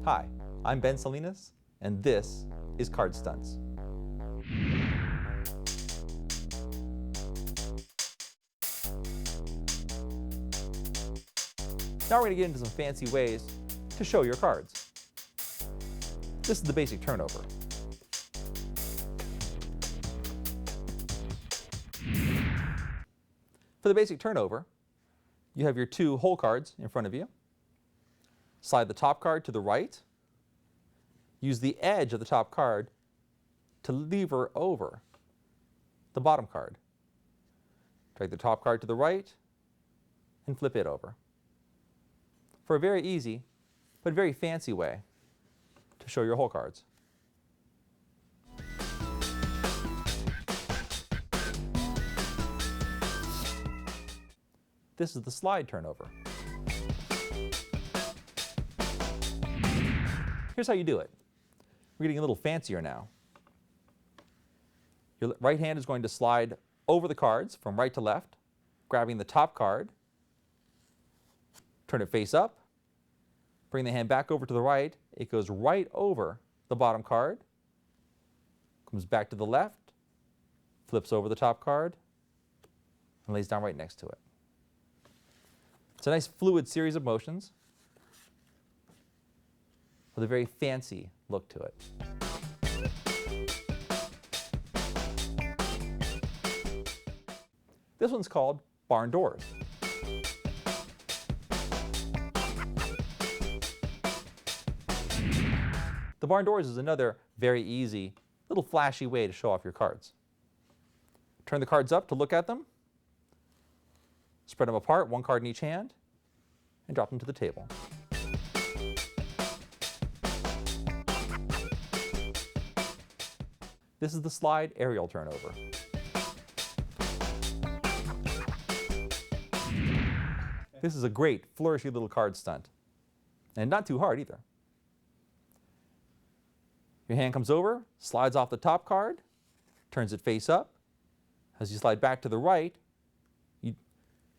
Hi, I'm Ben Salinas, and this is Card Stunts. Now we're going to get into some fancy ways to show your cards. This is the basic turnover. For the basic turnover, you have your two hole cards in front of you. Slide the top card to the right. Use the edge of the top card to lever over the bottom card. Drag the top card to the right and flip it over. For a very easy but very fancy way to show your hole cards. This is the slide turnover. Here's how you do it. We're getting a little fancier now. Your right hand is going to slide over the cards from right to left, grabbing the top card, turn it face up, bring the hand back over to the right. It goes right over the bottom card, comes back to the left, flips over the top card, and lays down right next to it. It's a nice fluid series of motions with a very fancy look to it. This one's called barn doors. The barn doors is another very easy, little flashy way to show off your cards. Turn the cards up to look at them. Spread them apart, one card in each hand, and drop them to the table. This is the slide aerial turnover. This is a great, flourishy little card stunt, and not too hard either. Your hand comes over, slides off the top card, turns it face up. As you slide back to the right, you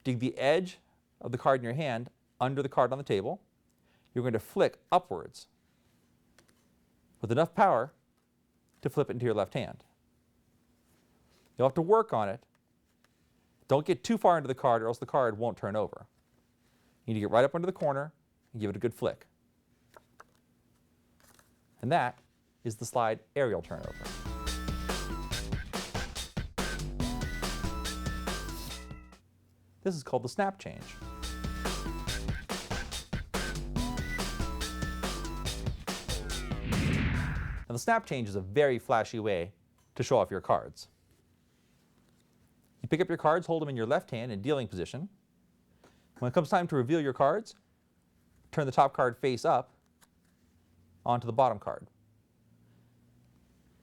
dig the edge of the card in your hand under the card on the table. You're going to flick upwards with enough power to flip it into your left hand. You'll have to work on it. Don't get too far into the card or else the card won't turn over. You need to get right up under the corner and give it a good flick. And that is the slide aerial turnover. This is called the snap change. Now the snap change is a very flashy way to show off your cards. You pick up your cards, hold them in your left hand in dealing position. When it comes time to reveal your cards, turn the top card face up onto the bottom card.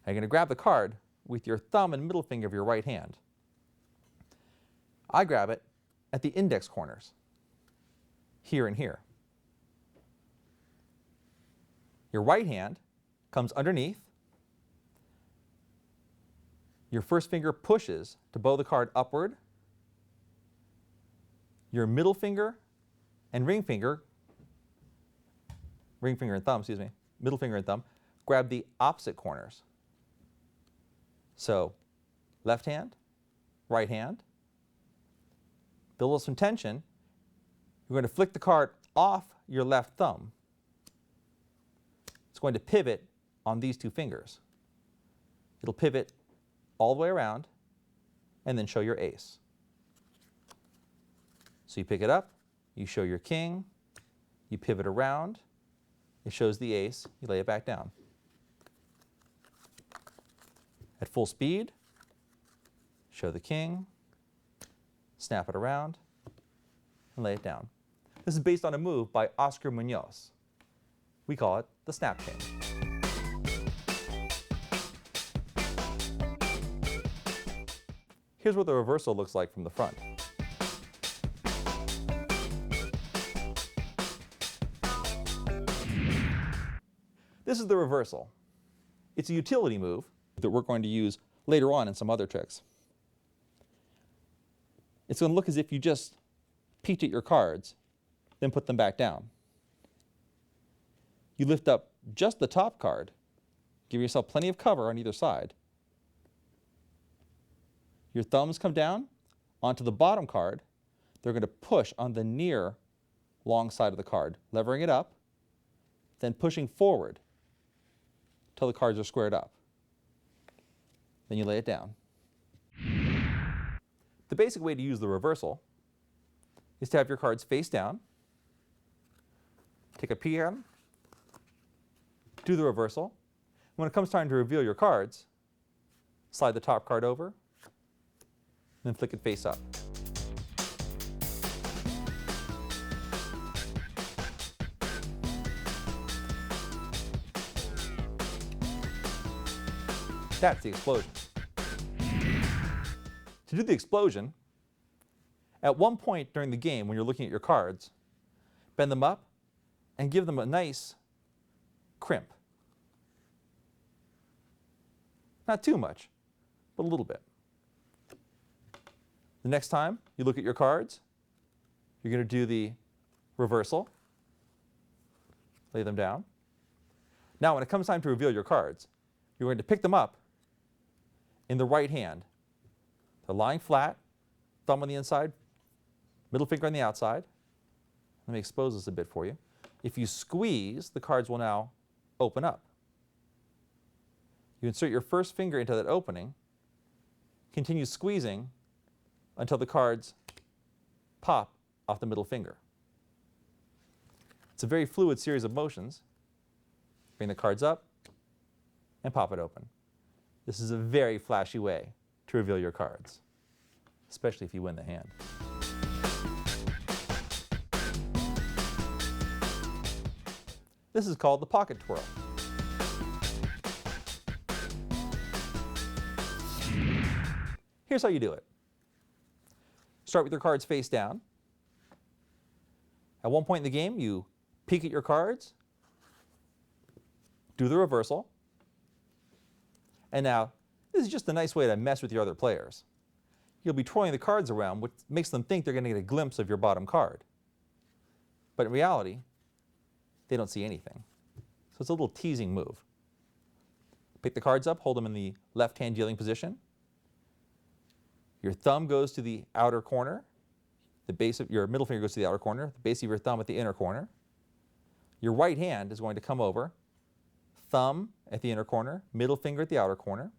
Now you're going to grab the card with your thumb and middle finger of your right hand. I grab it at the index corners, here and here. Your right hand comes underneath. Your first finger pushes to bow the card upward. Your middle finger and ring finger and thumb, middle finger and thumb, grab the opposite corners. So, left hand, right hand. Build some tension. You're going to flick the card off your left thumb. It's going to pivot on these two fingers. It'll pivot all the way around and then show your ace. So you pick it up, you show your king, you pivot around, it shows the ace, you lay it back down. At full speed, show the king, snap it around, and lay it down. This is based on a move by Oscar Munoz. We call it the snap change. Here's what the reversal looks like from the front. This is the reversal. It's a utility move that we're going to use later on in some other tricks. It's going to look as if you just peeked at your cards, then put them back down. you lift up just the top card, give yourself plenty of cover on either side. Your thumbs come down onto the bottom card. They're going to push on the near long side of the card, levering it up, then pushing forward till the cards are squared up. Then you lay it down. The basic way to use the reversal is to have your cards face down, take a peek at them, do the reversal. When it comes time to reveal your cards, slide the top card over, then flick it face up. That's the explosion. To do the explosion, at one point during the game when you're looking at your cards, bend them up and give them a nice crimp. Not too much, but a little bit. The next time you look at your cards, you're going to do the reversal. Lay them down. Now when it comes time to reveal your cards, you're going to pick them up in the right hand. They're lying flat, thumb on the inside, middle finger on the outside. Let me expose this a bit for you. If you squeeze, the cards will now open up. You insert your first finger into that opening, continue squeezing until the cards pop off the middle finger. It's a very fluid series of motions. Bring the cards up and pop it open. This is a very flashy way to reveal your cards, especially if you win the hand. This is called the pocket twirl. Here's how you do it. Start with your cards face down. At one point in the game, you peek at your cards, do the reversal, and now this is just a nice way to mess with your other players. You'll be twirling the cards around, which makes them think they're going to get a glimpse of your bottom card. But in reality, they don't see anything. So it's a little teasing move. Pick the cards up, hold them in the left hand dealing position. Your thumb goes to the outer corner. The base of your middle finger goes to the outer corner. The base of your thumb at the inner corner. Your right hand is going to come over, thumb at the inner corner, middle finger at the outer corner.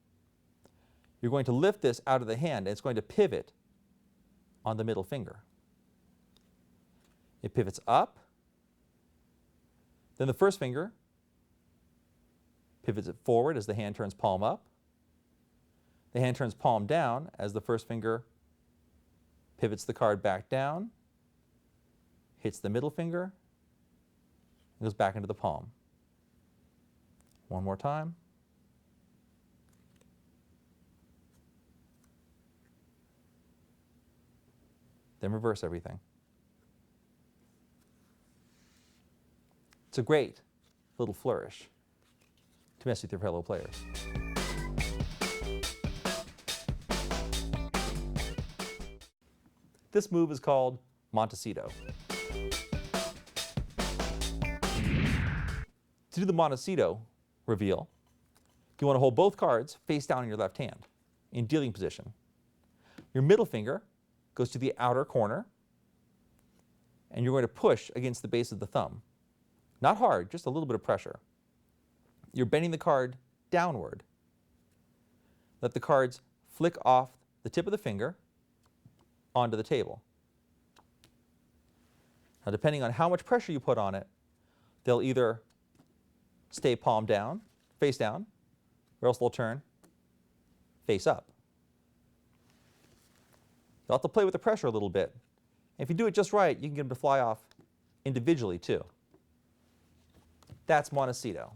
You're going to lift this out of the hand, and it's going to pivot on the middle finger. It pivots up. Then the first finger pivots it forward as the hand turns palm up. The hand turns palm down as the first finger pivots the card back down, hits the middle finger, and goes back into the palm. One more time. Then reverse everything. It's a great little flourish to mess with your fellow players. This move is called Montecito. To do the Montecito reveal, you want to hold both cards face down in your left hand in dealing position. Your middle finger goes to the outer corner, and you're going to push against the base of the thumb. Not hard, just a little bit of pressure. You're bending the card downward. Let the cards flick off the tip of the finger onto the table. Now, depending on how much pressure you put on it, they'll either stay palm down, face down, or else they'll turn face up. You'll have to play with the pressure a little bit. And if you do it just right, you can get them to fly off individually too. That's Montecito.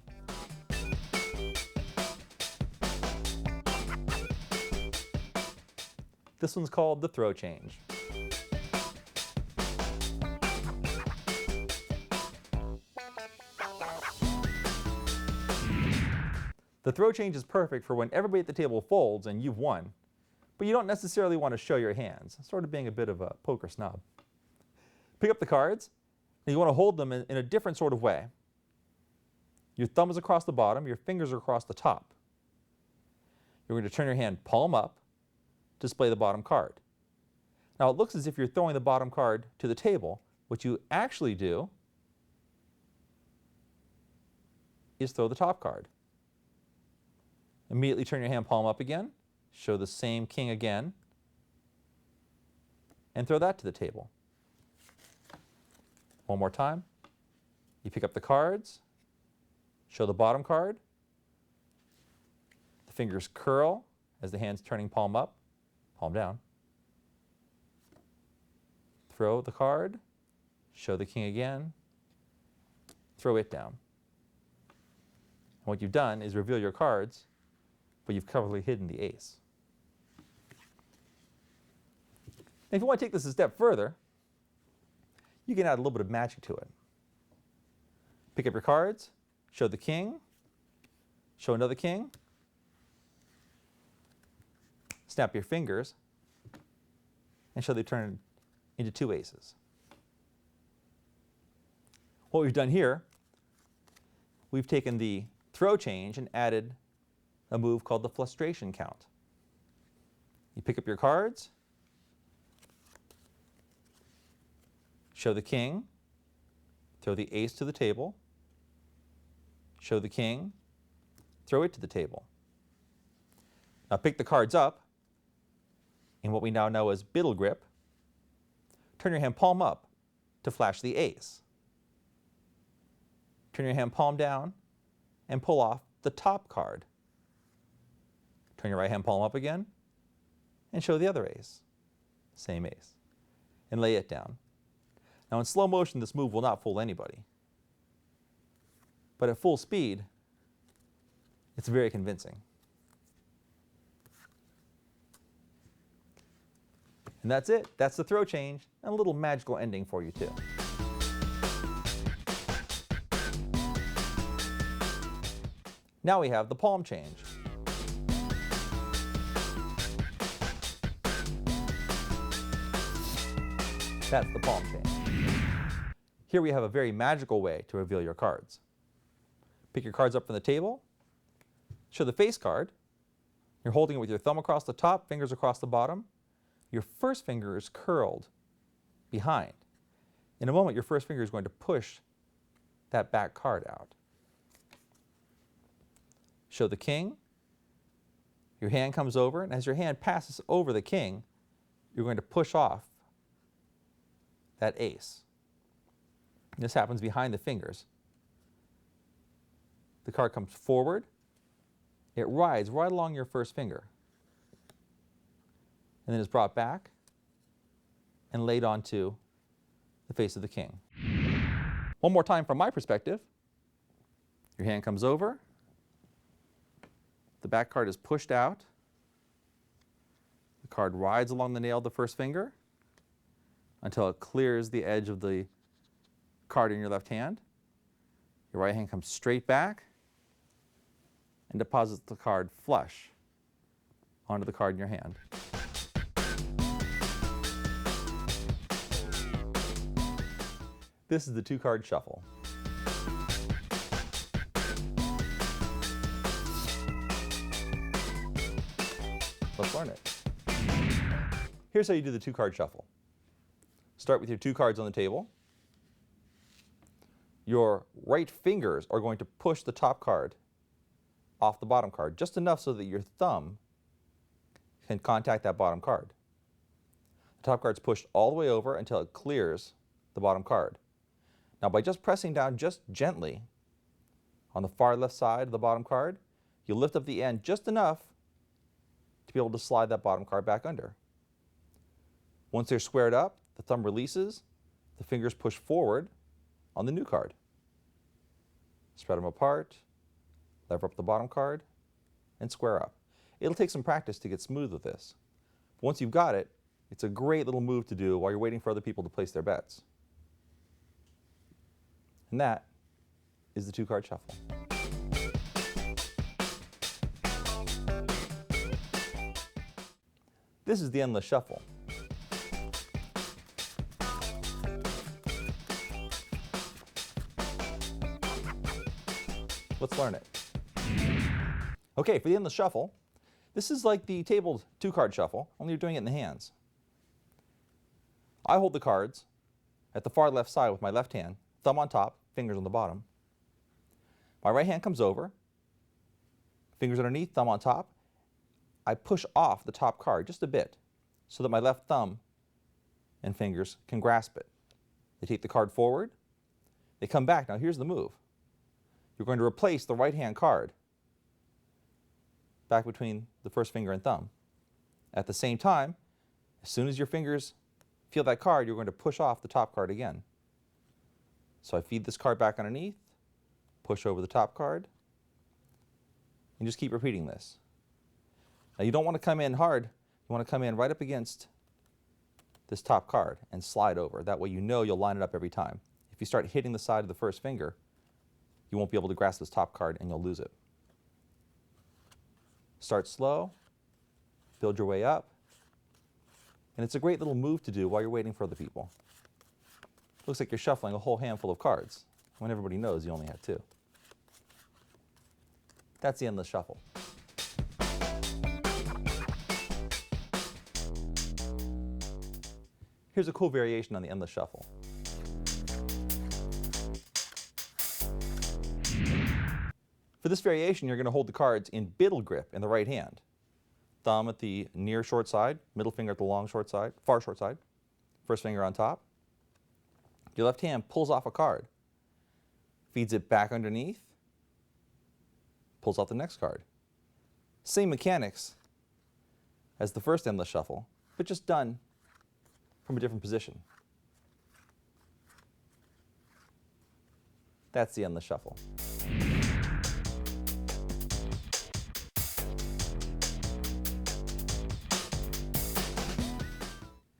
This one's called the throw change. The throw change is perfect for when everybody at the table folds and you've won, but you don't necessarily want to show your hands, sort of being a bit of a poker snob. Pick up the cards, and you want to hold them in a different sort of way. Your thumb is across the bottom, your fingers are across the top. You're going to turn your hand palm up to display the bottom card. Now it looks as if you're throwing the bottom card to the table. What you actually do is throw the top card. Immediately turn your hand palm up again, show the same king again, and throw that to the table. One more time. You pick up the cards, show the bottom card, the fingers curl as the hand's turning palm up, palm down. Throw the card, show the king again, throw it down. And what you've done is reveal your cards, but you've cleverly hidden the ace. And if you want to take this a step further, you can add a little bit of magic to it. Pick up your cards, show the king, show another king, snap your fingers, and show they turn into two aces. What we've done here, we've taken the throw change and added a move called the frustration count. You pick up your cards, show the king, throw the ace to the table, show the king, throw it to the table. Now pick the cards up in what we now know as biddle grip. Turn your hand palm up to flash the ace. Turn your hand palm down and pull off the top card. Turn your right hand palm up again and show the other ace. Same ace. And lay it down. Now in slow motion, this move will not fool anybody. But at full speed, it's very convincing. And that's it. That's the throw change, and a little magical ending for you too. Now we have the palm change. That's the palm change. Here we have a very magical way to reveal your cards. Pick your cards up from the table, show the face card. You're holding it with your thumb across the top, fingers across the bottom. Your first finger is curled behind. In a moment, your first finger is going to push that back card out. Show the king. Your hand comes over, and as your hand passes over the king, you're going to push off that ace. This happens behind the fingers. The card comes forward. It rides right along your first finger, and then is brought back and laid onto the face of the king. One more time from my perspective. Your hand comes over. The back card is pushed out. The card rides along the nail of the first finger until it clears the edge of the card in your left hand. Your right hand comes straight back and deposits the card flush onto the card in your hand. This is the two-card shuffle. Let's learn it. Here's how you do the two-card shuffle. Start with your two cards on the table. Your right fingers are going to push the top card off the bottom card, just enough so that your thumb can contact that bottom card. The top card's pushed all the way over until it clears the bottom card. Now by just pressing down just gently on the far left side of the bottom card, you lift up the end just enough to be able to slide that bottom card back under. Once they're squared up, the thumb releases, the fingers push forward on the new card. Spread them apart, lever up the bottom card, and square up. It'll take some practice to get smooth with this. But once you've got it, it's a great little move to do while you're waiting for other people to place their bets. And that is the two-card shuffle. This is the endless shuffle. Let's learn it. Okay, for the endless shuffle, this is like the tabled two-card shuffle, only you're doing it in the hands. I hold the cards at the far left side with my left hand, thumb on top, fingers on the bottom. My right hand comes over, fingers underneath, thumb on top. I push off the top card just a bit so that my left thumb and fingers can grasp it. They take the card forward, they come back. Now here's the move. You're going to replace the right hand card back between the first finger and thumb. At the same time, as soon as your fingers feel that card, you're going to push off the top card again. So I feed this card back underneath, push over the top card, and just keep repeating this. Now you don't want to come in hard. You want to come in right up against this top card and slide over. That way you know you'll line it up every time. If you start hitting the side of the first finger, you won't be able to grasp this top card and you'll lose it. Start slow, build your way up, and it's a great little move to do while you're waiting for other people. Looks like you're shuffling a whole handful of cards when everybody knows you only had two. That's the endless shuffle. Here's a cool variation on the endless shuffle. For this variation, you're going to hold the cards in biddle grip in the right hand. Thumb at the near short side, middle finger at the long short side, far short side, first finger on top. Your left hand pulls off a card, feeds it back underneath, pulls out the next card. Same mechanics as the first endless shuffle, but just done from a different position. That's the endless shuffle.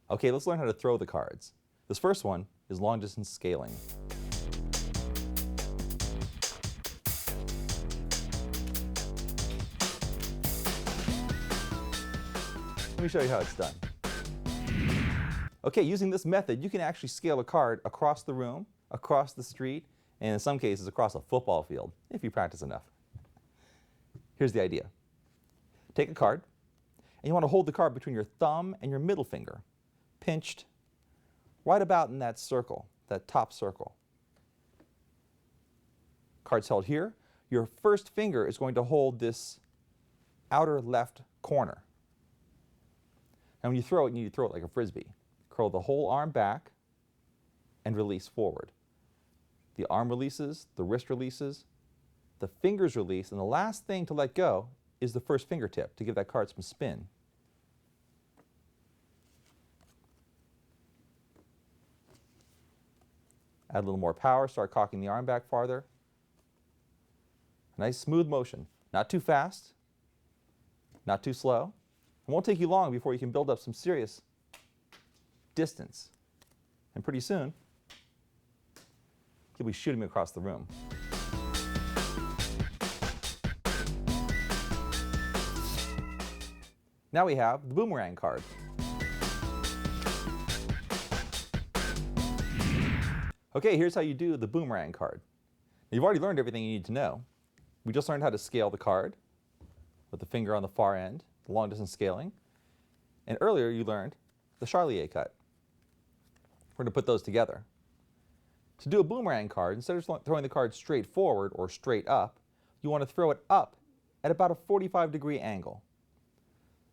Okay, let's learn how to throw the cards. This first one is long distance scaling. Let me show you how it's done. Okay, using this method, you can actually scale a card across the room, across the street, and in some cases across a football field, if you practice enough. Here's the idea. Take a card, and you want to hold the card between your thumb and your middle finger, pinched right about in that circle, that top circle. Card's held here. Your first finger is going to hold this outer left corner. And when you throw it, you need to throw it like a frisbee. Curl the whole arm back and release forward. The arm releases, the wrist releases, the fingers release, and the last thing to let go is the first fingertip to give that card some spin. Add a little more power, start cocking the arm back farther. Nice smooth motion. Not too fast, not too slow. It won't take you long before you can build up some serious distance. And pretty soon, you'll be shooting across the room. Now we have the boomerang card. Okay, here's how you do the boomerang card. You've already learned everything you need to know. We just learned how to scale the card with the finger on the far end, the long distance scaling. And earlier you learned the Charlier cut. We're going to put those together. To do a boomerang card, instead of throwing the card straight forward or straight up, you want to throw it up at about a 45-degree angle.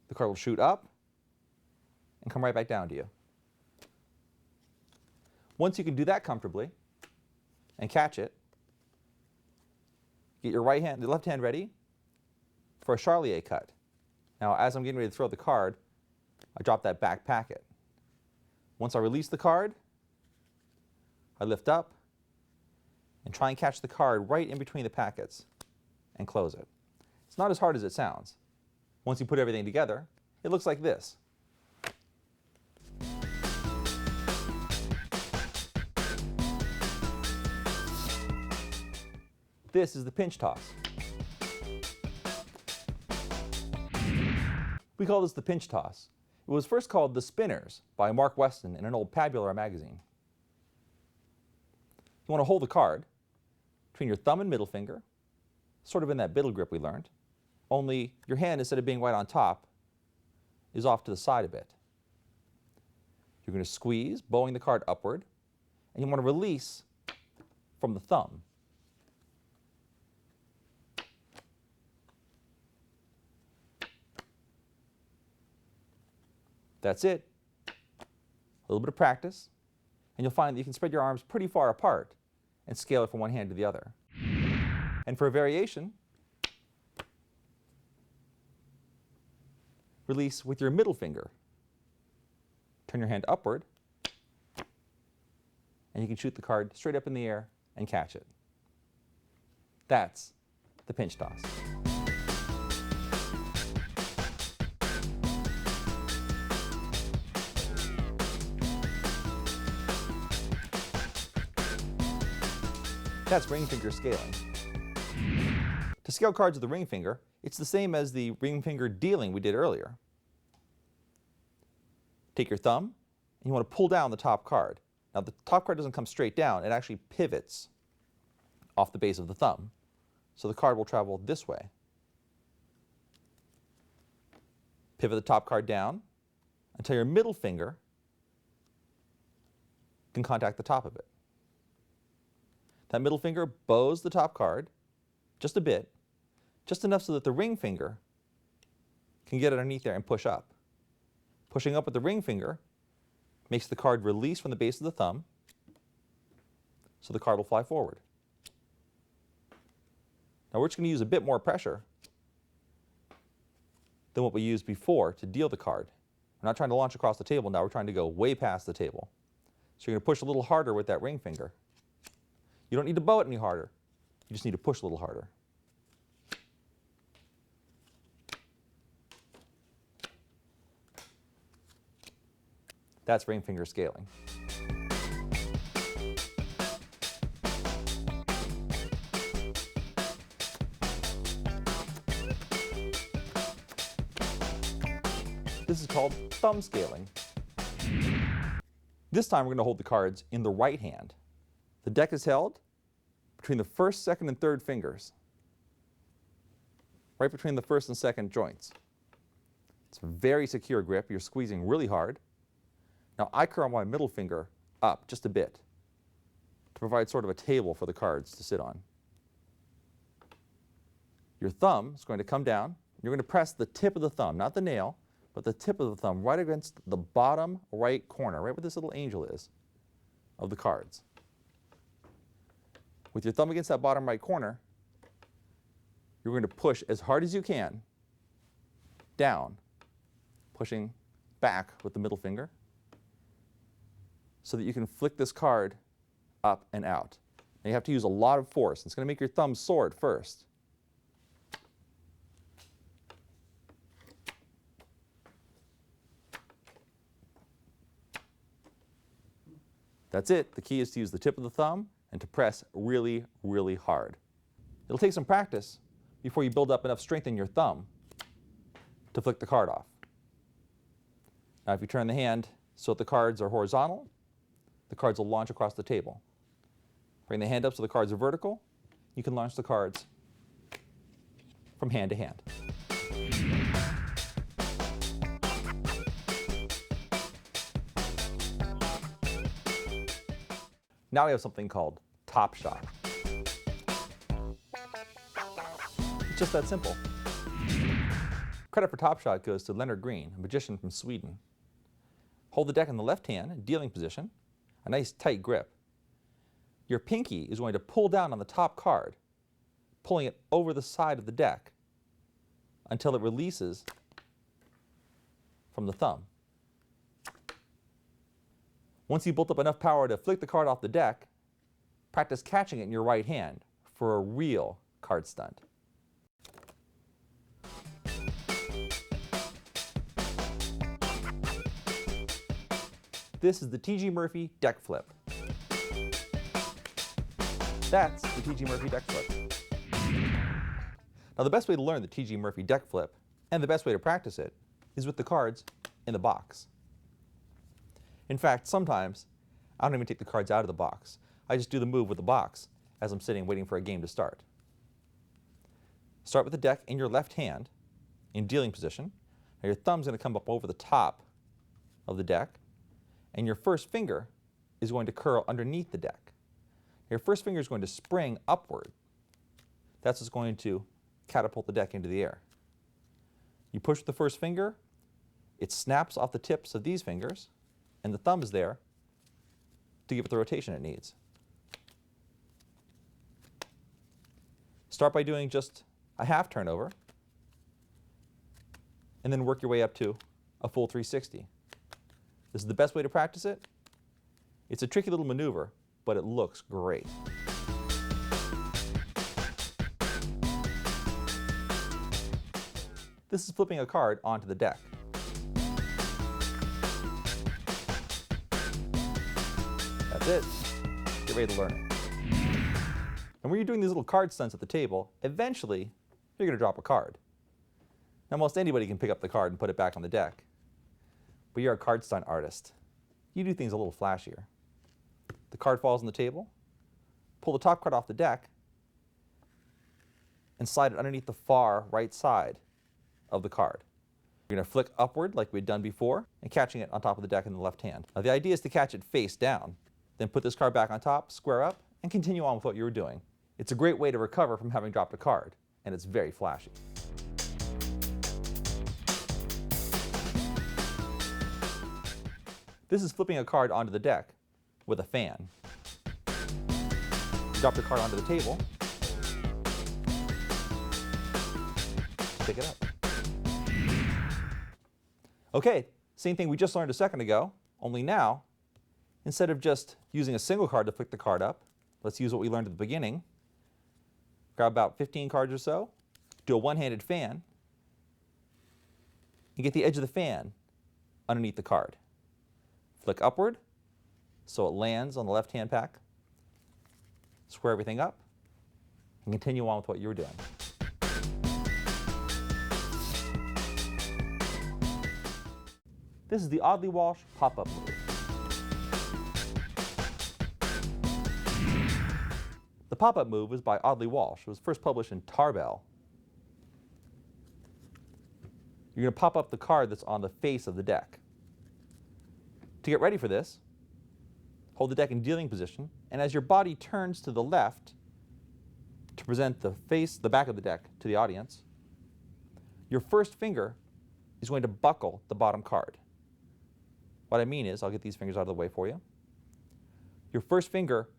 The card will shoot up and come right back down to you. Once you can do that comfortably and catch it, get your left hand ready for a Charlier cut. Now, as I'm getting ready to throw the card, I drop that back packet. Once I release the card, I lift up and try and catch the card right in between the packets and close it. It's not as hard as it sounds. Once you put everything together, it looks like this. This is the pinch toss. We call this the pinch toss. It was first called the Spinners by Mark Weston in an old Pabular magazine. You want to hold the card between your thumb and middle finger, sort of in that biddle grip we learned, only your hand, instead of being right on top, is off to the side a bit. You're going to squeeze, bowing the card upward, and you want to release from the thumb. That's it. A little bit of practice, and you'll find that you can spread your arms pretty far apart and scale it from one hand to the other. And for a variation, release with your middle finger. Turn your hand upward, and you can shoot the card straight up in the air and catch it. That's the pinch toss. That's ring finger scaling. To scale cards with the ring finger, it's the same as the ring finger dealing we did earlier. Take your thumb, and you want to pull down the top card. Now the top card doesn't come straight down, it actually pivots off the base of the thumb. So the card will travel this way. Pivot the top card down until your middle finger can contact the top of it. That middle finger bows the top card just a bit, just enough so that the ring finger can get underneath there and push up. Pushing up with the ring finger makes the card release from the base of the thumb, so the card will fly forward. Now we're just going to use a bit more pressure than what we used before to deal the card. We're not trying to launch across the table now, we're trying to go way past the table. So you're going to push a little harder with that ring finger. You don't need to bow it any harder, you just need to push a little harder. That's ring finger scaling. This is called thumb scaling. This time we're going to hold the cards in the right hand. The deck is held between the first, second, and third fingers, right between the first and second joints. It's a very secure grip. You're squeezing really hard. Now I curl my middle finger up just a bit to provide sort of a table for the cards to sit on. Your thumb is going to come down. You're going to press the tip of the thumb, not the nail, but the tip of the thumb right against the bottom right corner, right where this little angel is, of the cards. With your thumb against that bottom right corner, you're going to push as hard as you can down, pushing back with the middle finger, so that you can flick this card up and out. Now you have to use a lot of force. It's going to make your thumb sore at first. That's it. The key is to use the tip of the thumb and to press really, really hard. It'll take some practice before you build up enough strength in your thumb to flick the card off. Now if you turn the hand so that the cards are horizontal, the cards will launch across the table. Bring the hand up so the cards are vertical. You can launch the cards from hand to hand. Now we have something called top shot. It's just that simple. Credit for top shot goes to Leonard Green, a magician from Sweden. Hold the deck in the left hand in dealing position, a nice tight grip. Your pinky is going to pull down on the top card, pulling it over the side of the deck until it releases from the thumb. Once you've built up enough power to flick the card off the deck, practice catching it in your right hand for a real card stunt. This is the T.G. Murphy deck flip. That's the T.G. Murphy deck flip. Now the best way to learn the T.G. Murphy deck flip, and the best way to practice it, is with the cards in the box. In fact, sometimes I don't even take the cards out of the box. I just do the move with the box as I'm sitting waiting for a game to start. Start with the deck in your left hand in dealing position. Now your thumb's going to come up over the top of the deck, and your first finger is going to curl underneath the deck. Your first finger is going to spring upward. That's what's going to catapult the deck into the air. You push with the first finger, it snaps off the tips of these fingers, and the thumb is there to give it the rotation it needs. Start by doing just a half turnover, and then work your way up to a full 360. This is the best way to practice it. It's a tricky little maneuver, but it looks great. This is flipping a card onto the deck. That's it. Get ready to learn it. And when you're doing these little card stunts at the table, eventually you're going to drop a card. Now, most anybody can pick up the card and put it back on the deck. But you're a card stunt artist. You do things a little flashier. The card falls on the table, pull the top card off the deck, and slide it underneath the far right side of the card. You're going to flick upward like we'd done before, and catching it on top of the deck in the left hand. Now, the idea is to catch it face down, then put this card back on top, square up, and continue on with what you were doing. It's a great way to recover from having dropped a card, and it's very flashy. This is flipping a card onto the deck with a fan. You drop your card onto the table, pick it up. Okay, same thing we just learned a second ago, only now, instead of just using a single card to flick the card up, let's use what we learned at the beginning. Grab about 15 cards or so, do a one-handed fan, and get the edge of the fan underneath the card. Flick upward so it lands on the left-hand pack, square everything up, and continue on with what you were doing. This is the Oddly Walsh pop-up move. The pop-up move was by Oddly Walsh. It was first published in Tarbell. You're going to pop up the card that's on the face of the deck. To get ready for this, hold the deck in dealing position, and as your body turns to the left to present the back of the deck to the audience, your first finger is going to buckle the bottom card. What I mean is, I'll get these fingers out of the way for you. Your first finger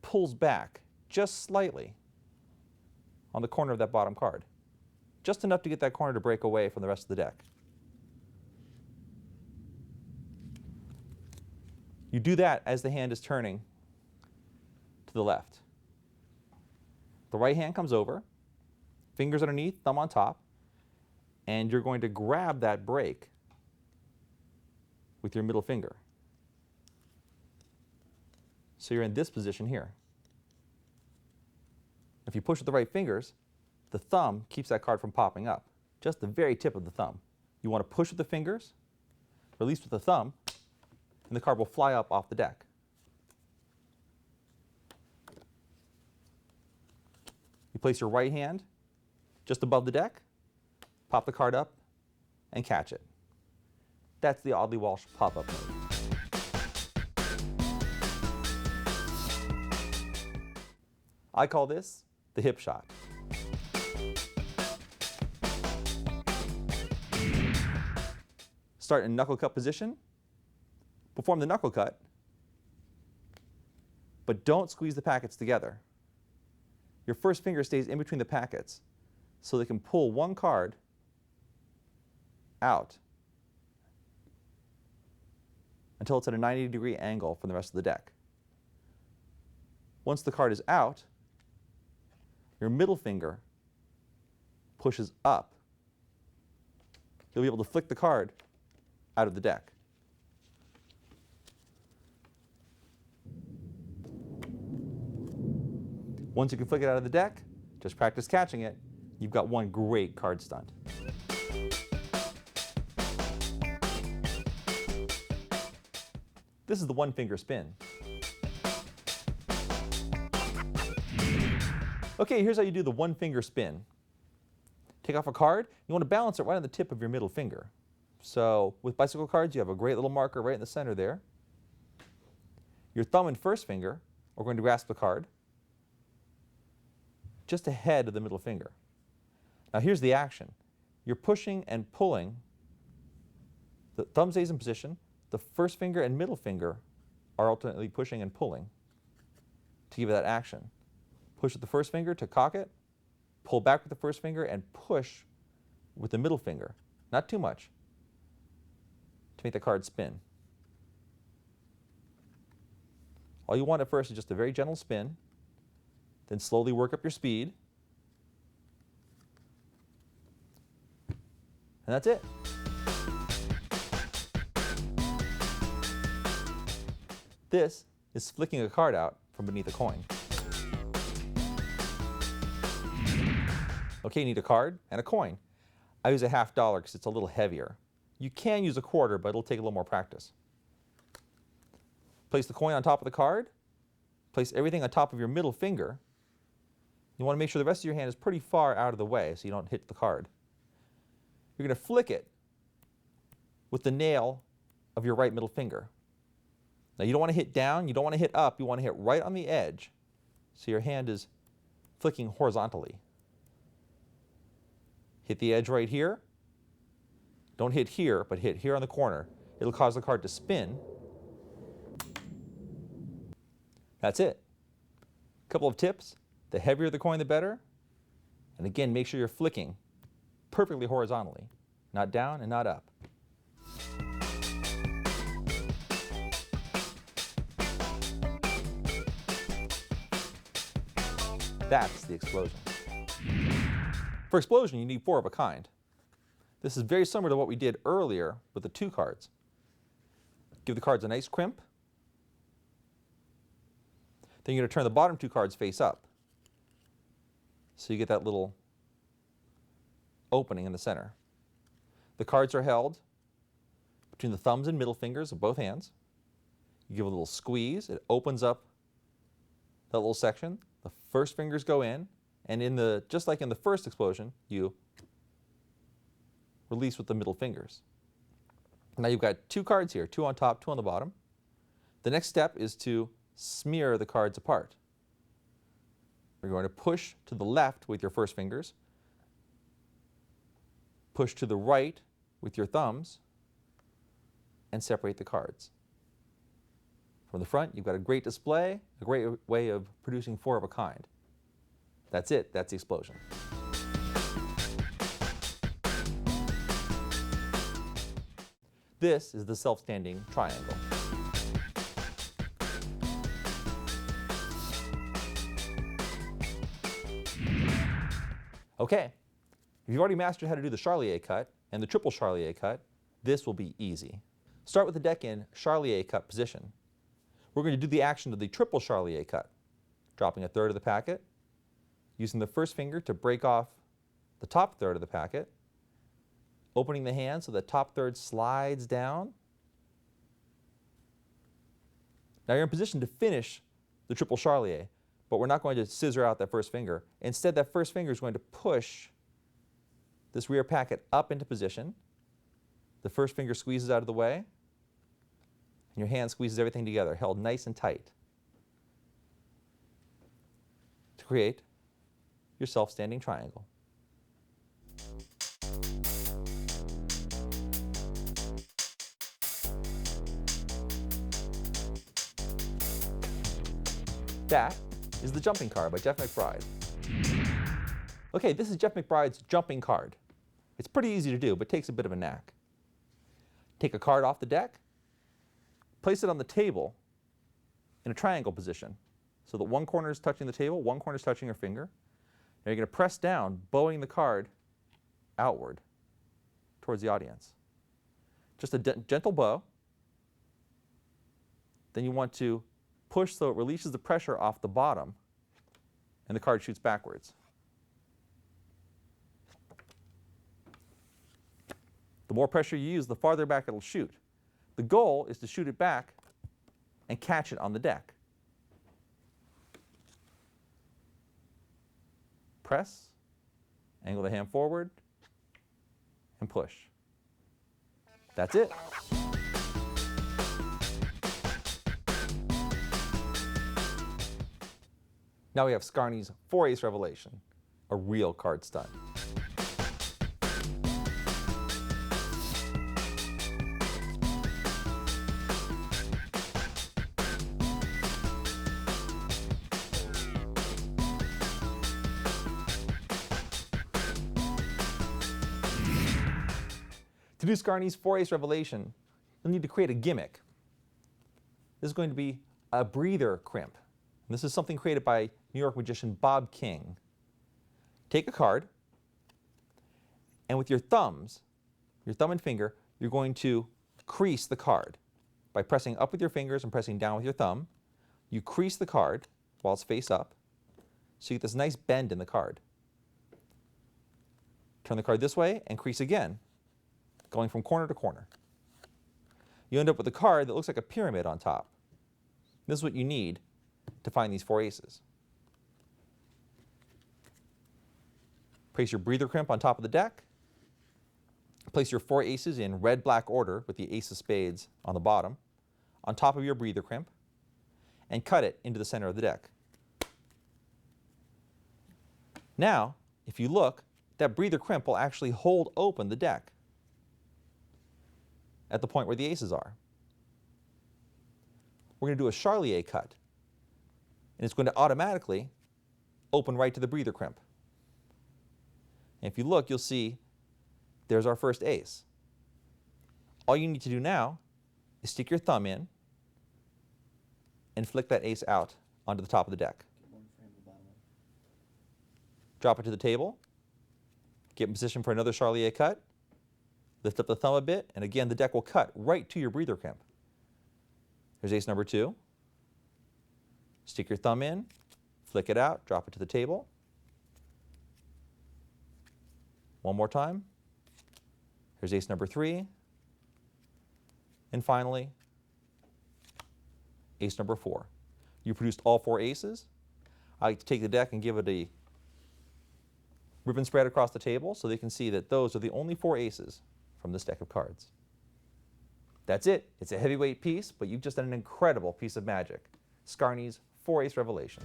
pulls back just slightly on the corner of that bottom card. Just enough to get that corner to break away from the rest of the deck. You do that as the hand is turning to the left. The right hand comes over, fingers underneath, thumb on top, and you're going to grab that break with your middle finger. So you're in this position here. If you push with the right fingers, the thumb keeps that card from popping up. Just the very tip of the thumb. You want to push with the fingers, release with the thumb, and the card will fly up off the deck. You place your right hand just above the deck, pop the card up, and catch it. That's the Oddly Walsh pop-up move. I call this the hip shot. Start in knuckle cut position. Perform the knuckle cut, but don't squeeze the packets together. Your first finger stays in between the packets so they can pull one card out until it's at a 90-degree angle from the rest of the deck. Once the card is out, your middle finger pushes up. You'll be able to flick the card out of the deck. Once you can flick it out of the deck, just practice catching it. You've got one great card stunt. This is the one-finger spin. Okay, here's how you do the one-finger spin. take off a card, you want to balance it right on the tip of your middle finger. So with bicycle cards, you have a great little marker right in the center there. Your thumb and first finger are going to grasp the card just ahead of the middle finger. Now here's the action. You're pushing and pulling. The thumb stays in position. The first finger and middle finger are alternately pushing and pulling to give it that action. Push with the first finger to cock it, pull back with the first finger, and push with the middle finger. Not too much, to make the card spin. All you want at first is just a very gentle spin, then slowly work up your speed. And that's it. This is flicking a card out from beneath a coin. Okay, you need a card and a coin. I use a $50 because it's a little heavier. You can use a quarter, but it'll take a little more practice. Place the coin on top of the card. Place everything on top of your middle finger. You want to make sure the rest of your hand is pretty far out of the way so you don't hit the card. You're going to flick it with the nail of your right middle finger. Now you don't want to hit down, you don't want to hit up, you want to hit right on the edge so your hand is flicking horizontally. Hit the edge right here. Don't hit here, but hit here on the corner. It'll cause the card to spin. That's it. A couple of tips. The heavier the coin, the better. And again, make sure you're flicking perfectly horizontally, not down and not up. That's the explosion. For explosion, you need 4 of a kind. This is very similar to what we did earlier with the 2 cards. Give the cards a nice crimp. Then you're going to turn the bottom 2 cards face up. So you get that little opening in the center. The cards are held between the thumbs and middle fingers of both hands. You give a little squeeze. It opens up that little section. The first fingers go in, and just like in the first explosion, you release with the middle fingers. Now you've got 2 cards here, 2 on top, 2 on the bottom. The next step is to smear the cards apart. You're going to push to the left with your first fingers, push to the right with your thumbs, and separate the cards. From the front, you've got a great display, a great way of producing 4 of a kind. That's it. That's the explosion. This is the self-standing triangle. Okay, if you've already mastered how to do the Charlier cut and the triple Charlier cut, this will be easy. Start with the deck in Charlier cut position. We're going to do the action of the triple Charlier cut, dropping a third of the packet, using the first finger to break off the top third of the packet, opening the hand so the top third slides down. Now you're in position to finish the triple Charlier, but we're not going to scissor out that first finger. Instead, that first finger is going to push this rear packet up into position. The first finger squeezes out of the way, and your hand squeezes everything together, held nice and tight, to create your self-standing triangle. That is the jumping card by Jeff McBride. Okay, this is Jeff McBride's jumping card. It's pretty easy to do, but takes a bit of a knack. Take a card off the deck, place it on the table in a triangle position so that one corner is touching the table, one corner is touching your finger. Now you're going to press down, bowing the card outward towards the audience. Just a gentle bow. Then you want to push so it releases the pressure off the bottom and the card shoots backwards. The more pressure you use, the farther back it'll shoot. The goal is to shoot it back and catch it on the deck. Press, angle the hand forward, and push. That's it. Now we have Scarney's 4-ace revelation, a real card stunt. To do Scarney's 4-ace revelation, you'll need to create a gimmick. This is going to be a breather crimp. And this is something created by New York magician Bob King. Take a card, and with your thumb and finger, you're going to crease the card. By pressing up with your fingers and pressing down with your thumb, you crease the card while it's face up, so you get this nice bend in the card. Turn the card this way and crease again, going from corner to corner. You end up with a card that looks like a pyramid on top. This is what you need to find these 4 aces. Place your breather crimp on top of the deck. Place your 4 aces in red-black order with the ace of spades on the bottom, on top of your breather crimp, and cut it into the center of the deck. Now, if you look, that breather crimp will actually hold open the deck at the point where the aces are. We're going to do a Charlier cut, and it's going to automatically open right to the breather crimp. And if you look, you'll see there's our first ace. All you need to do now is stick your thumb in and flick that ace out onto the top of the deck. Drop it to the table, get in position for another Charlier cut, lift up the thumb a bit, and again the deck will cut right to your breather crimp. There's ace number 2. Stick your thumb in, flick it out, drop it to the table. One more time. Here's ace number 3. And finally, ace number 4. You produced all 4 aces. I like to take the deck and give it a ribbon spread across the table so they can see that those are the only 4 aces from this deck of cards. That's it. It's a heavyweight piece, but you've just done an incredible piece of magic. Scarney's 4-ace revelation.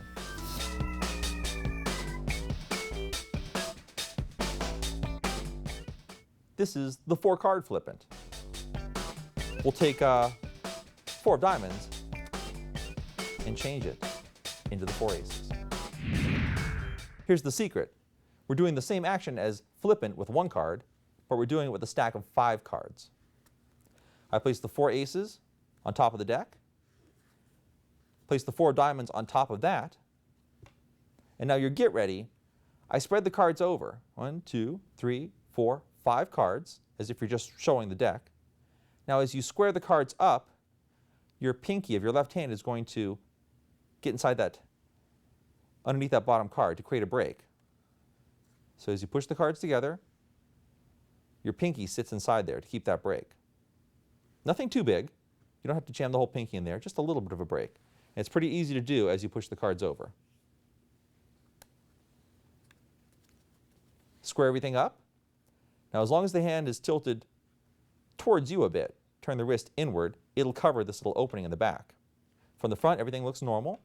This is the 4-card flippant. We'll take 4 diamonds and change it into the 4 aces. Here's the secret. We're doing the same action as flippant with 1 card, but we're doing it with a stack of 5 cards. I place the 4 aces on top of the deck, place the 4 diamonds on top of that, and now your get ready, I spread the cards over. 1, 2, 3, 4, 5 cards, as if you're just showing the deck. Now as you square the cards up, your pinky of your left hand is going to get inside that, underneath that bottom card to create a break. So as you push the cards together, your pinky sits inside there to keep that break. Nothing too big. You don't have to jam the whole pinky in there, just a little bit of a break. And it's pretty easy to do as you push the cards over. Square everything up. Now as long as the hand is tilted towards you a bit, turn the wrist inward, it'll cover this little opening in the back. From the front, everything looks normal.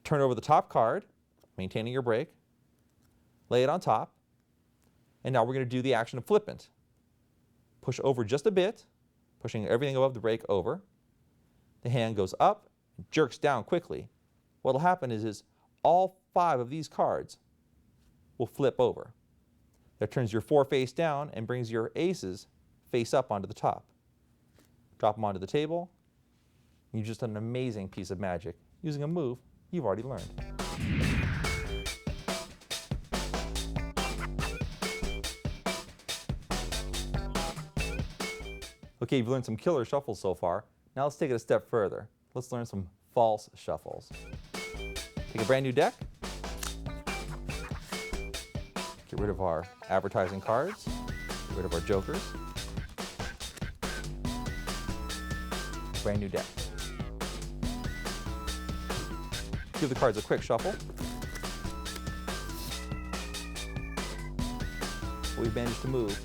Turn over the top card, maintaining your break. Lay it on top. And now we're going to do the action of flippant. Push over just a bit, pushing everything above the break over. The hand goes up, jerks down quickly. What will happen is all 5 of these cards will flip over. That turns your 4 face down and brings your aces face up onto the top. Drop them onto the table. You've just done an amazing piece of magic using a move you've already learned. Okay, you've learned some killer shuffles so far. Now let's take it a step further. Let's learn some false shuffles. Take a brand new deck. Get rid of our advertising cards. Get rid of our jokers. Brand new deck. Give the cards a quick shuffle. but we've managed to move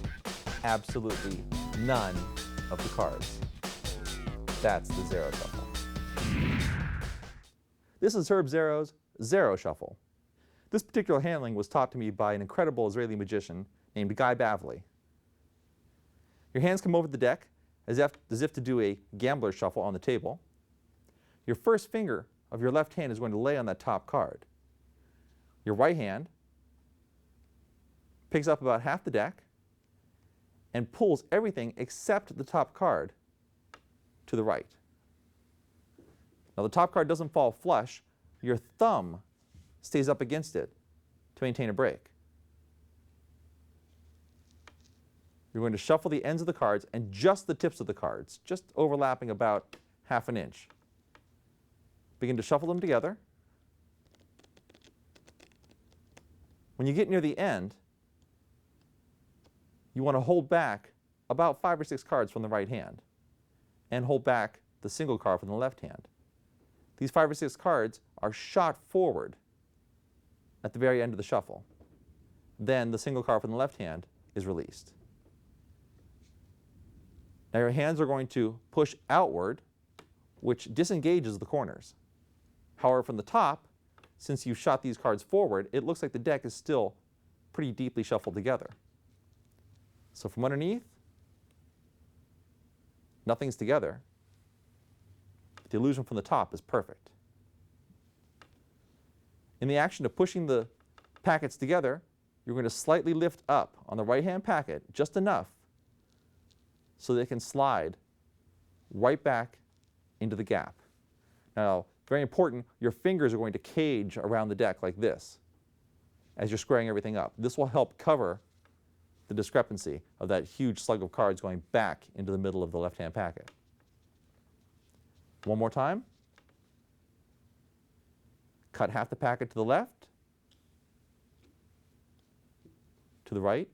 absolutely none of the cards. That's the zero shuffle. This is Herb Zero's Zero Shuffle. This particular handling was taught to me by an incredible Israeli magician named Guy Bavli. Your hands come over the deck as if to do a gambler shuffle on the table. Your first finger of your left hand is going to lay on that top card. Your right hand picks up about half the deck and pulls everything except the top card to the right. Now the top card doesn't fall flush. Your thumb stays up against it to maintain a break. You're going to shuffle the ends of the cards and just the tips of the cards, just overlapping about ½ an inch. Begin to shuffle them together. When you get near the end, you want to hold back about 5 or 6 cards from the right hand and hold back the single card from the left hand. These 5 or 6 cards are shot forward at the very end of the shuffle. Then the single card from the left hand is released. Now your hands are going to push outward, which disengages the corners. However, from the top, since you've shot these cards forward, it looks like the deck is still pretty deeply shuffled together. So from underneath, nothing's together. The illusion from the top is perfect. In the action of pushing the packets together, you're going to slightly lift up on the right-hand packet just enough so they can slide right back into the gap. Now, very important, your fingers are going to cage around the deck like this as you're squaring everything up. This will help cover the discrepancy of that huge slug of cards going back into the middle of the left-hand packet. One more time. Cut half the packet to the left, to the right.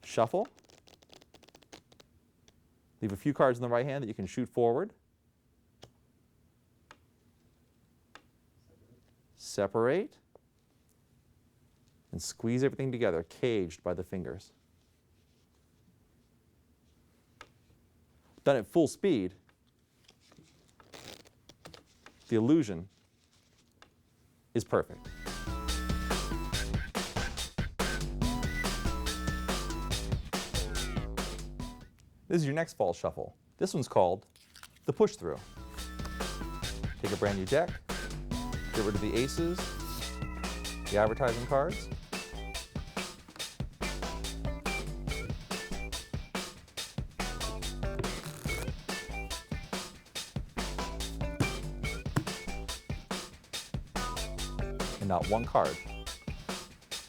Shuffle. Leave a few cards in the right hand that you can shoot forward. Separate. And squeeze everything together, caged by the fingers. Done at full speed, the illusion is perfect. This is your next fall shuffle. This one's called the push-through. Take a brand new deck, get rid of the aces, the advertising cards, and not one card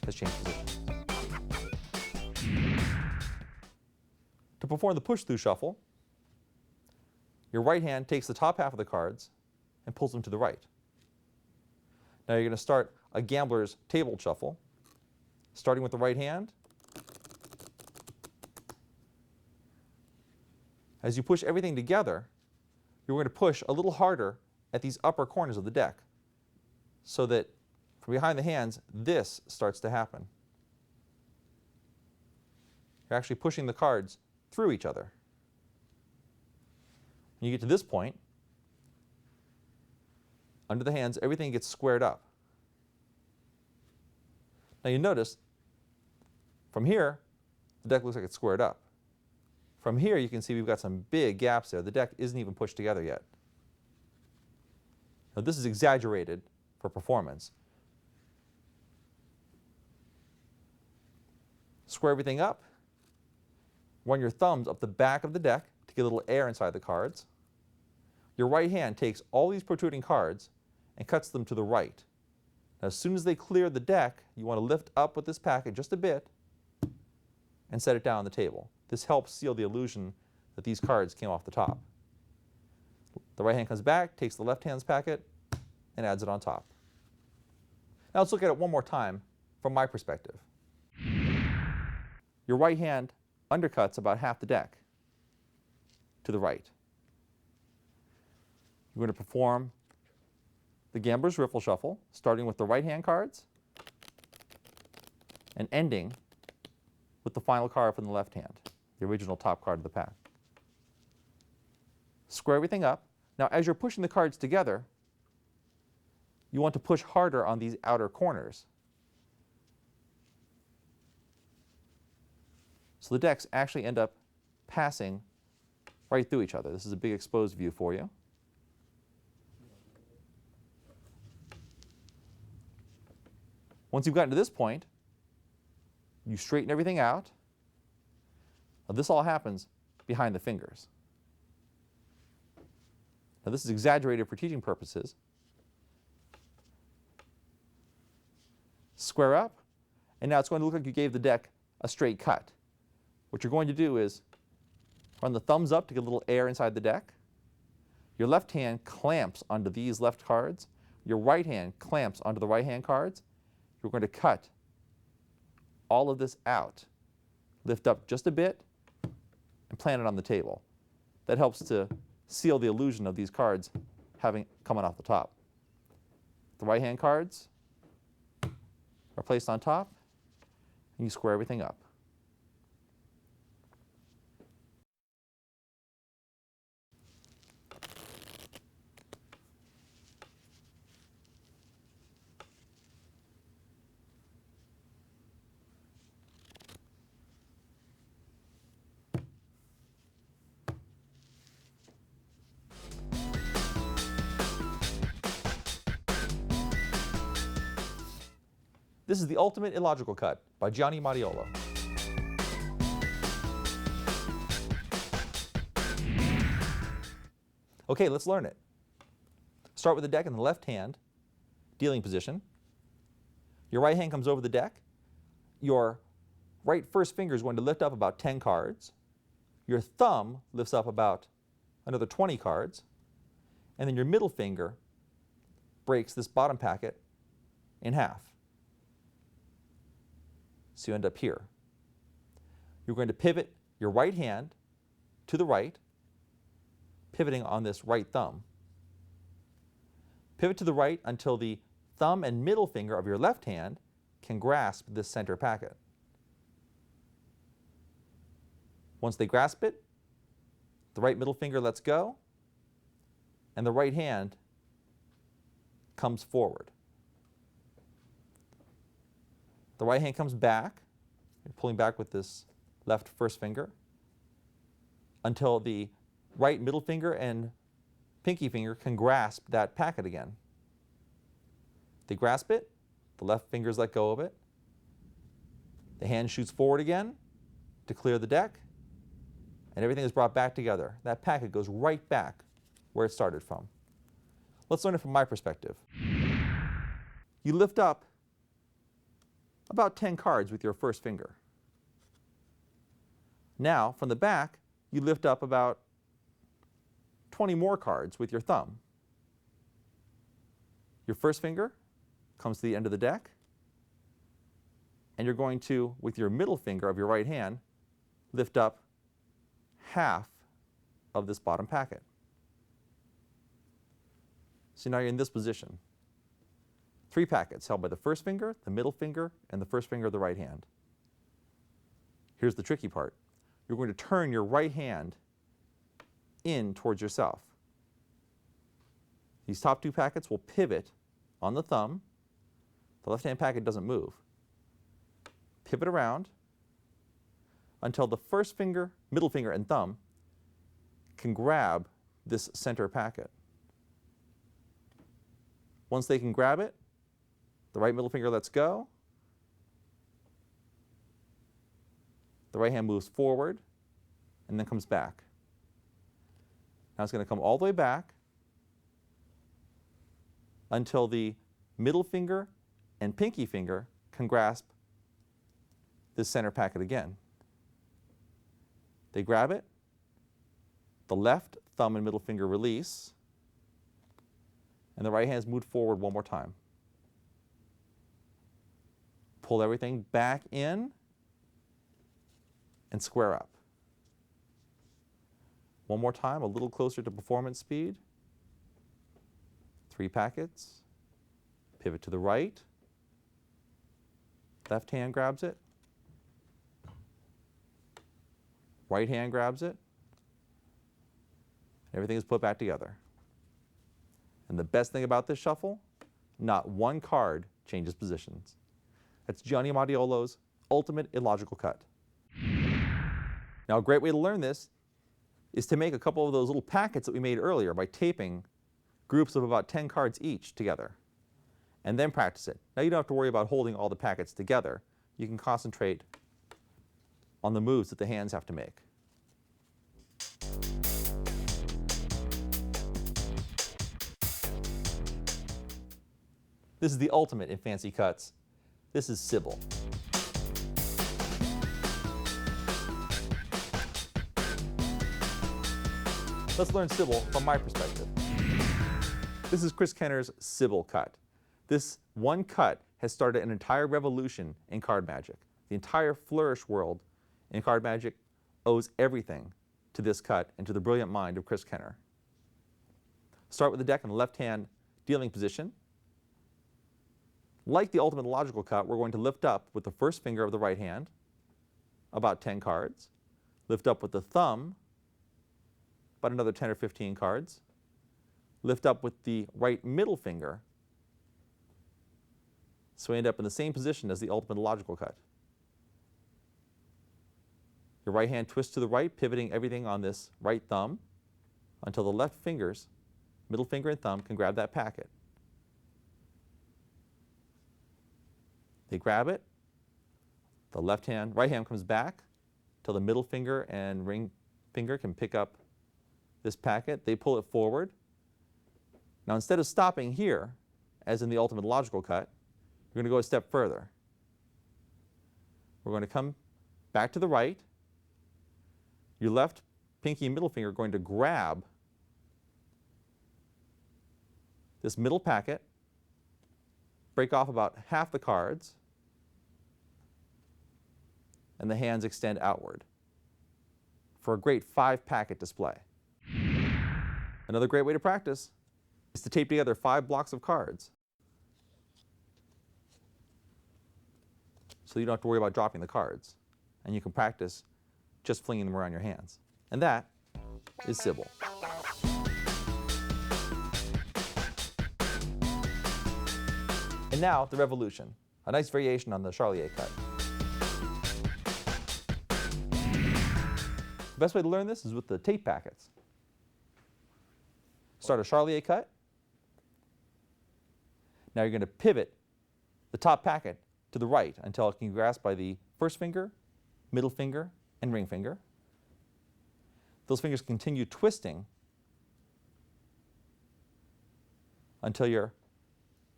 has changed positions. To perform the push-through shuffle, your right hand takes the top half of the cards and pulls them to the right. Now you're going to start a gambler's table shuffle, starting with the right hand. As you push everything together, you're going to push a little harder at these upper corners of the deck so that from behind the hands, this starts to happen. You're actually pushing the cards through each other. When you get to this point, under the hands, everything gets squared up. Now you notice, from here, the deck looks like it's squared up. From here, you can see we've got some big gaps there. The deck isn't even pushed together yet. Now this is exaggerated for performance. Square everything up. Run your thumbs up the back of the deck to get a little air inside the cards. Your right hand takes all these protruding cards and cuts them to the right. Now, as soon as they clear the deck, you want to lift up with this packet just a bit and set it down on the table. This helps seal the illusion that these cards came off the top. The right hand comes back, takes the left hand's packet, and adds it on top. Now let's look at it one more time from my perspective. Your right hand undercuts about half the deck to the right. You're going to perform the gambler's riffle shuffle, starting with the right hand cards, and ending with the final card from the left hand, the original top card of the pack. Square everything up. Now, as you're pushing the cards together, you want to push harder on these outer corners. So the decks actually end up passing right through each other. This is a big exposed view for you. Once you've gotten to this point, you straighten everything out. Now, this all happens behind the fingers. Now, this is exaggerated for teaching purposes. Square up, and now it's going to look like you gave the deck a straight cut. What you're going to do is run the thumbs up to get a little air inside the deck. Your left hand clamps onto these left cards. Your right hand clamps onto the right hand cards. You're going to cut all of this out. Lift up just a bit and plant it on the table. That helps to seal the illusion of these cards coming off the top. The right hand cards are placed on top, and you square everything up. This is The Ultimate Illogical Cut by Gianni Mattiolo. Okay, let's learn it. Start with the deck in the left hand, dealing position. Your right hand comes over the deck. Your right first finger is going to lift up about 10 cards. Your thumb lifts up about another 20 cards. And then your middle finger breaks this bottom packet in half. So you end up here. You're going to pivot your right hand to the right, pivoting on this right thumb. Pivot to the right until the thumb and middle finger of your left hand can grasp this center packet. Once they grasp it, the right middle finger lets go, and the right hand comes forward. The right hand comes back, you're pulling back with this left first finger, until the right middle finger and pinky finger can grasp that packet again. They grasp it, the left fingers let go of it, the hand shoots forward again to clear the deck, and everything is brought back together. That packet goes right back where it started from. Let's learn it from my perspective. You lift up about 10 cards with your first finger. Now, from the back, you lift up about 20 more cards with your thumb. Your first finger comes to the end of the deck, and you're going to, with your middle finger of your right hand, lift up half of this bottom packet. So now you're in this position. 3 packets held by the first finger, the middle finger, and the first finger of the right hand. Here's the tricky part. You're going to turn your right hand in towards yourself. These top 2 packets will pivot on the thumb. The left-hand packet doesn't move. Pivot around until the first finger, middle finger, and thumb can grab this center packet. Once they can grab it, the right middle finger lets go. The right hand moves forward and then comes back. Now it's going to come all the way back until the middle finger and pinky finger can grasp this center packet again. They grab it. The left thumb and middle finger release, and the right hand is moved forward one more time. Pull everything back in and square up. One more time, a little closer to performance speed. 3 packets. Pivot to the right. Left hand grabs it. Right hand grabs it. Everything is put back together. And the best thing about this shuffle, not one card changes positions. That's Gianni Amadiolo's ultimate illogical cut. Now, a great way to learn this is to make a couple of those little packets that we made earlier by taping groups of about 10 cards each together, and then practice it. Now, you don't have to worry about holding all the packets together. You can concentrate on the moves that the hands have to make. This is the ultimate in fancy cuts. This is Sybil. Let's learn Sybil from my perspective. This is Chris Kenner's Sybil cut. This one cut has started an entire revolution in card magic. The entire flourish world in card magic owes everything to this cut and to the brilliant mind of Chris Kenner. Start with the deck in the left-hand dealing position. Like the ultimate illogical cut, we're going to lift up with the first finger of the right hand, about 10 cards. Lift up with the thumb, about another 10 or 15 cards. Lift up with the right middle finger, so we end up in the same position as the ultimate illogical cut. Your right hand twists to the right, pivoting everything on this right thumb until the left fingers, middle finger and thumb, can grab that packet. They grab it. The right hand comes back till the middle finger and ring finger can pick up this packet. They pull it forward. Now, instead of stopping here, as in the ultimate illogical cut, we're going to go a step further. We're going to come back to the right. Your left pinky and middle finger are going to grab this middle packet, break off about half the cards, and the hands extend outward for a great 5-packet display. Another great way to practice is to tape together 5 blocks of cards, so you don't have to worry about dropping the cards, and you can practice just flinging them around your hands. And that is Sybil. And now the Revolution, a nice variation on the Charlier cut. The best way to learn this is with the tape packets. Start a Charlier cut. Now you're going to pivot the top packet to the right until it can be grasped by the first finger, middle finger, and ring finger. Those fingers continue twisting until you're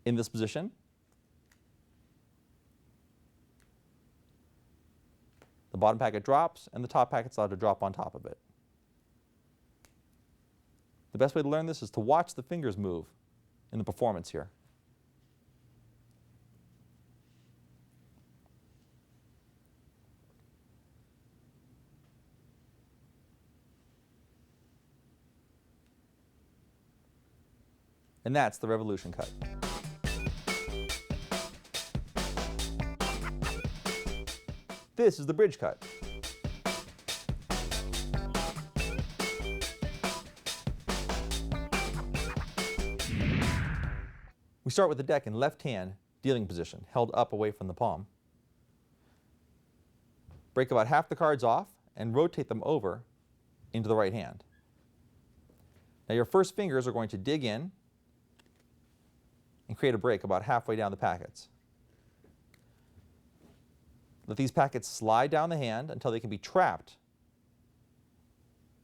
in this position. The bottom packet drops, and the top packet's allowed to drop on top of it. The best way to learn this is to watch the fingers move in the performance here. And that's the Revolution cut. This is the bridge cut. We start with the deck in left-hand dealing position, held up away from the palm. Break about half the cards off and rotate them over into the right hand. Now your first fingers are going to dig in and create a break about halfway down the packets. Let these packets slide down the hand until they can be trapped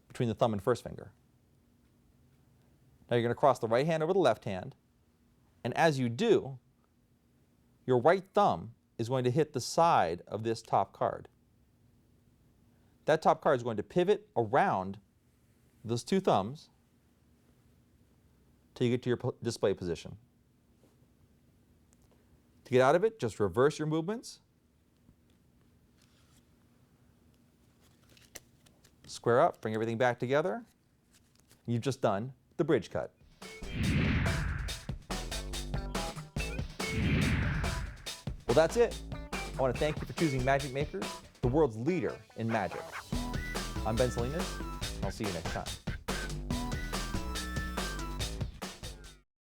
between the thumb and first finger. Now you're going to cross the right hand over the left hand, and as you do, your right thumb is going to hit the side of this top card. That top card is going to pivot around those two thumbs till you get to your display position. To get out of it, just reverse your movements. Square up, bring everything back together. You've just done the bridge cut. Well, that's it. I want to thank you for choosing Magic Makers, the world's leader in magic. I'm Ben Salinas, and I'll see you next time.